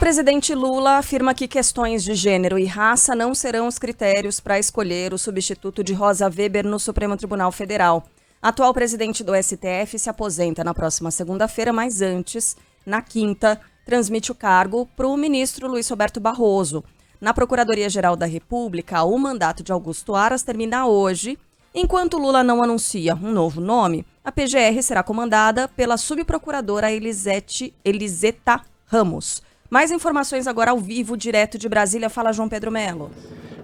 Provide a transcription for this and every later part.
presidente Lula afirma que questões de gênero e raça não serão os critérios para escolher o substituto de Rosa Weber no Supremo Tribunal Federal. Atual presidente do STF se aposenta na próxima segunda-feira, mas antes, na quinta, transmite o cargo para o ministro Luiz Roberto Barroso. Na Procuradoria-Geral da República, o mandato de Augusto Aras termina hoje. Enquanto Lula não anuncia um novo nome, a PGR será comandada pela subprocuradora Eliseta Ramos. Mais informações agora ao vivo, direto de Brasília. Fala, João Pedro Melo.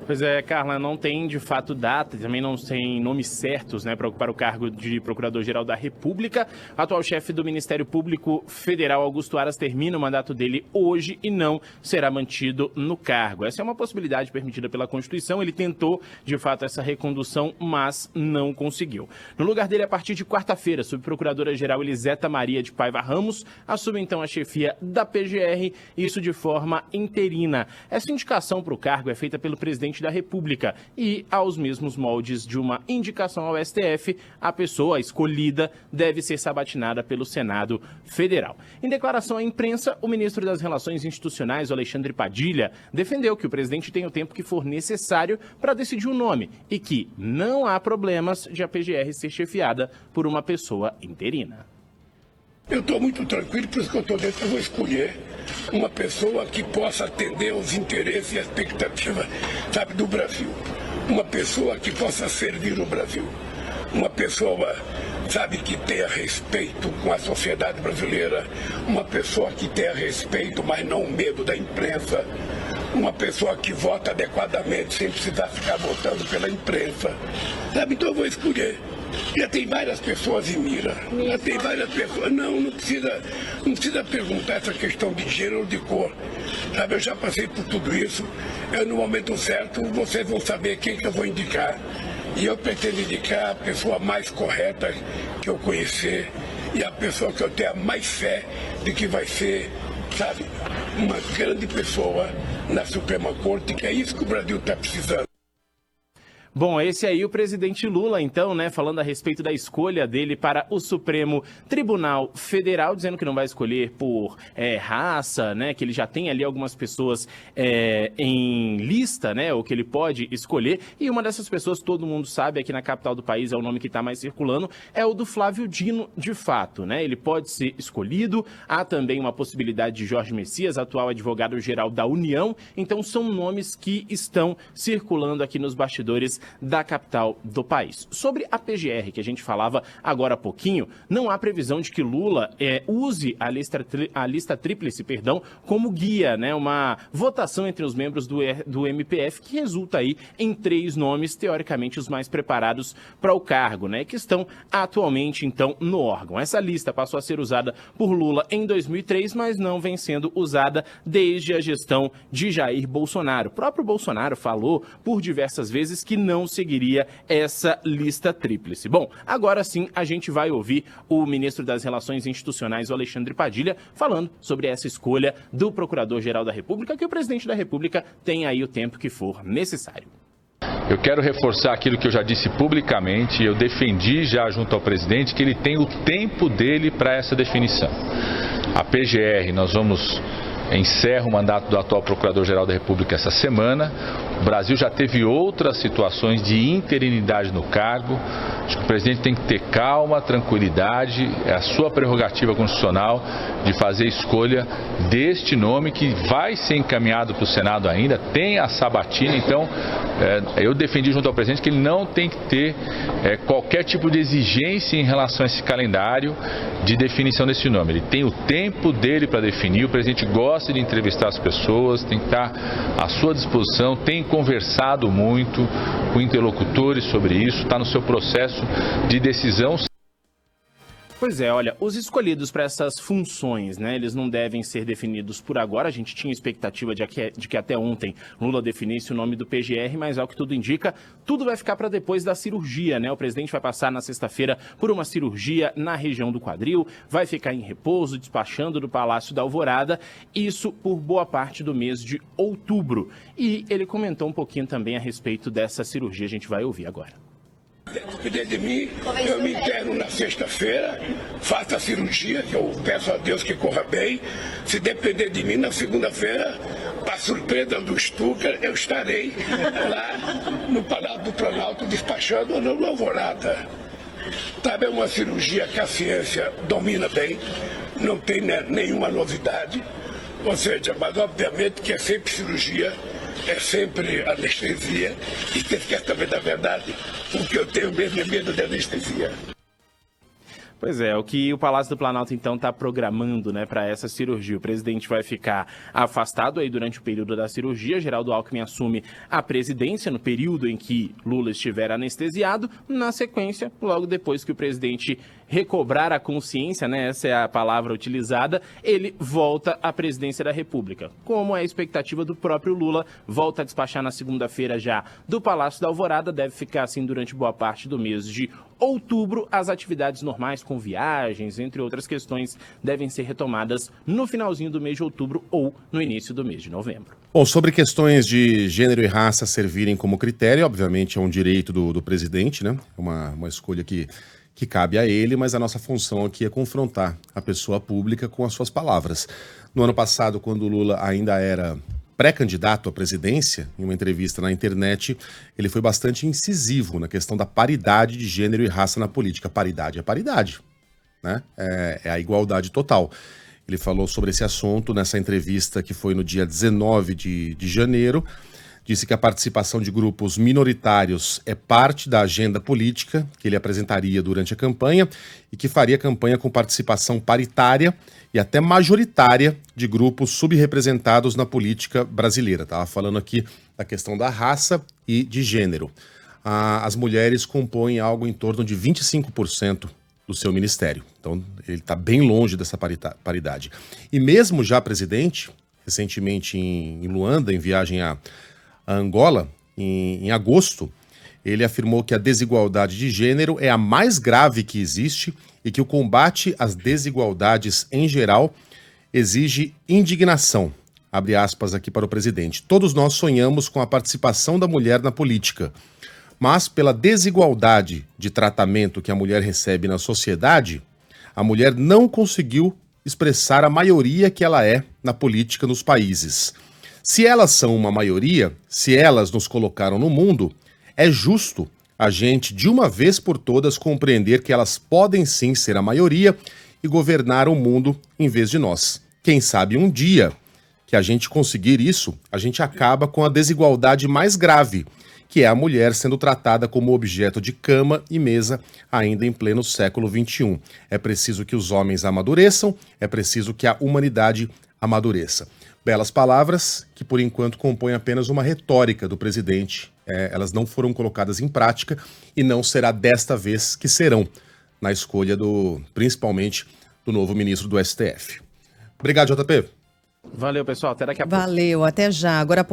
Pois é, Carla, não tem de fato data, também não tem nomes certos, né, para ocupar o cargo de Procurador-Geral da República. O atual chefe do Ministério Público Federal, Augusto Aras, termina o mandato dele hoje e não será mantido no cargo. Essa é uma possibilidade permitida pela Constituição. Ele tentou, de fato, essa recondução, mas não conseguiu. No lugar dele, a partir de quarta-feira, a subprocuradora-geral Eliseta Maria de Paiva Ramos assume então a chefia da PGR, isso de forma interina. Essa indicação para o cargo é feita pelo presidente da República e, aos mesmos moldes de uma indicação ao STF, a pessoa escolhida deve ser sabatinada pelo Senado Federal. Em declaração à imprensa, o ministro das Relações Institucionais, Alexandre Padilha, defendeu que o presidente tem o tempo que for necessário para decidir o nome e que não há problemas de a PGR ser chefiada por uma pessoa interina. Eu estou muito tranquilo, por isso que eu vou escolher uma pessoa que possa atender aos interesses e expectativas, sabe, do Brasil. Uma pessoa que possa servir o Brasil. Uma pessoa, sabe, que tenha respeito com a sociedade brasileira. Uma pessoa que tenha respeito, mas não medo da imprensa. Uma pessoa que vota adequadamente, sem precisar ficar votando pela imprensa. Sabe, então eu vou escolher. Já tem várias pessoas em mira. Já tem várias pessoas. Não precisa perguntar essa questão de gênero ou de cor. Sabe, eu já passei por tudo isso. No momento certo, vocês vão saber quem que eu vou indicar. E eu pretendo indicar a pessoa mais correta que eu conhecer e a pessoa que eu tenha mais fé de que vai ser, sabe, uma grande pessoa na Suprema Corte, que é isso que o Brasil está precisando. Bom, esse aí o presidente Lula, então, né, falando a respeito da escolha dele para o Supremo Tribunal Federal, dizendo que não vai escolher por raça, né, que ele já tem ali algumas pessoas em lista, né, ou que ele pode escolher, e uma dessas pessoas, todo mundo sabe, aqui na capital do país, é o nome que está mais circulando, é o do Flávio Dino, de fato, né, ele pode ser escolhido, há também uma possibilidade de Jorge Messias, atual advogado-geral da União, então são nomes que estão circulando aqui nos bastidores da capital do país. Sobre a PGR, que a gente falava agora há pouquinho, não há previsão de que Lula use a lista tríplice, como guia, né, uma votação entre os membros do MPF que resulta aí em 3 nomes, teoricamente os mais preparados para o cargo, né, que estão atualmente, então, no órgão. Essa lista passou a ser usada por Lula em 2003, mas não vem sendo usada desde a gestão de Jair Bolsonaro. O próprio Bolsonaro falou por diversas vezes que não seguiria essa lista tríplice. Bom, agora sim a gente vai ouvir o ministro das Relações Institucionais, o Alexandre Padilha, falando sobre essa escolha do Procurador-Geral da República, que o presidente da República tem aí o tempo que for necessário. Eu quero reforçar aquilo que eu já disse publicamente, eu defendi já junto ao presidente que ele tem o tempo dele para essa definição. A PGR, nós encerra o mandato do atual Procurador-Geral da República essa semana. O Brasil já teve outras situações de interinidade no cargo. Acho que o presidente tem que ter calma, tranquilidade, é a sua prerrogativa constitucional de fazer a escolha deste nome que vai ser encaminhado para o Senado ainda, tem a sabatina, então eu defendi junto ao presidente que ele não tem que ter qualquer tipo de exigência em relação a esse calendário de definição desse nome. Ele tem o tempo dele para definir, o presidente gosta de entrevistar as pessoas, tem que estar à sua disposição, tem conversado muito com interlocutores sobre isso, está no seu processo de decisão. Pois é, olha, os escolhidos para essas funções, né, eles não devem ser definidos por agora. A gente tinha expectativa de que até ontem Lula definisse o nome do PGR, mas ao que tudo indica, tudo vai ficar para depois da cirurgia, né? O presidente vai passar na sexta-feira por uma cirurgia na região do quadril, vai ficar em repouso, despachando do Palácio da Alvorada, isso por boa parte do mês de outubro. E ele comentou um pouquinho também a respeito dessa cirurgia, a gente vai ouvir agora. Depender de mim, eu me interno na sexta-feira, faço a cirurgia, que eu peço a Deus que corra bem. Se depender de mim, na segunda-feira, para surpresa do Stucker, eu estarei lá no Palácio do Planalto despachando no Alvorada. Sabe, é uma cirurgia que a ciência domina bem, não tem nenhuma novidade. Ou seja, mas obviamente que é sempre cirurgia, é sempre anestesia. E você quer saber da verdade? O que eu tenho mesmo é medo de anestesia. Pois é, o que o Palácio do Planalto, então, está programando, né, para essa cirurgia. O presidente vai ficar afastado aí durante o período da cirurgia. Geraldo Alckmin assume a presidência no período em que Lula estiver anestesiado. Na sequência, logo depois que o presidente recobrar a consciência, né, essa é a palavra utilizada, ele volta à presidência da República. Como é a expectativa do próprio Lula, volta a despachar na segunda-feira já do Palácio da Alvorada. Deve ficar assim durante boa parte do mês de outubro. As atividades normais com viagens, entre outras questões, devem ser retomadas no finalzinho do mês de outubro ou no início do mês de novembro. Bom, sobre questões de gênero e raça servirem como critério, obviamente é um direito do presidente, né? É uma escolha que cabe a ele, mas a nossa função aqui é confrontar a pessoa pública com as suas palavras. No ano passado, quando o Lula ainda era pré-candidato à presidência, em uma entrevista na internet, ele foi bastante incisivo na questão da paridade de gênero e raça na política. Paridade é paridade, né? É a igualdade total. Ele falou sobre esse assunto nessa entrevista que foi no dia 19 de janeiro. Disse que a participação de grupos minoritários é parte da agenda política que ele apresentaria durante a campanha e que faria campanha com participação paritária e até majoritária de grupos subrepresentados na política brasileira. Estava falando aqui da questão da raça e de gênero. As mulheres compõem algo em torno de 25% do seu ministério. Então, ele está bem longe dessa paridade. E mesmo já presidente, recentemente em Luanda, em viagem a Angola, em agosto, ele afirmou que a desigualdade de gênero é a mais grave que existe e que o combate às desigualdades em geral exige indignação. Abre aspas aqui para o presidente. Todos nós sonhamos com a participação da mulher na política, mas pela desigualdade de tratamento que a mulher recebe na sociedade, a mulher não conseguiu expressar a maioria que ela é na política nos países. Se elas são uma maioria, se elas nos colocaram no mundo, é justo a gente, de uma vez por todas, compreender que elas podem sim ser a maioria e governar o mundo em vez de nós. Quem sabe um dia que a gente conseguir isso, a gente acaba com a desigualdade mais grave, que é a mulher sendo tratada como objeto de cama e mesa ainda em pleno século XXI. É preciso que os homens amadureçam, é preciso que a humanidade amadureça. Belas palavras que, por enquanto, compõem apenas uma retórica do presidente. Elas não foram colocadas em prática e não será desta vez que serão, na escolha principalmente do novo ministro do STF. Obrigado, JP. Valeu, pessoal. Até daqui a pouco. Valeu, até já. Agora há pouco.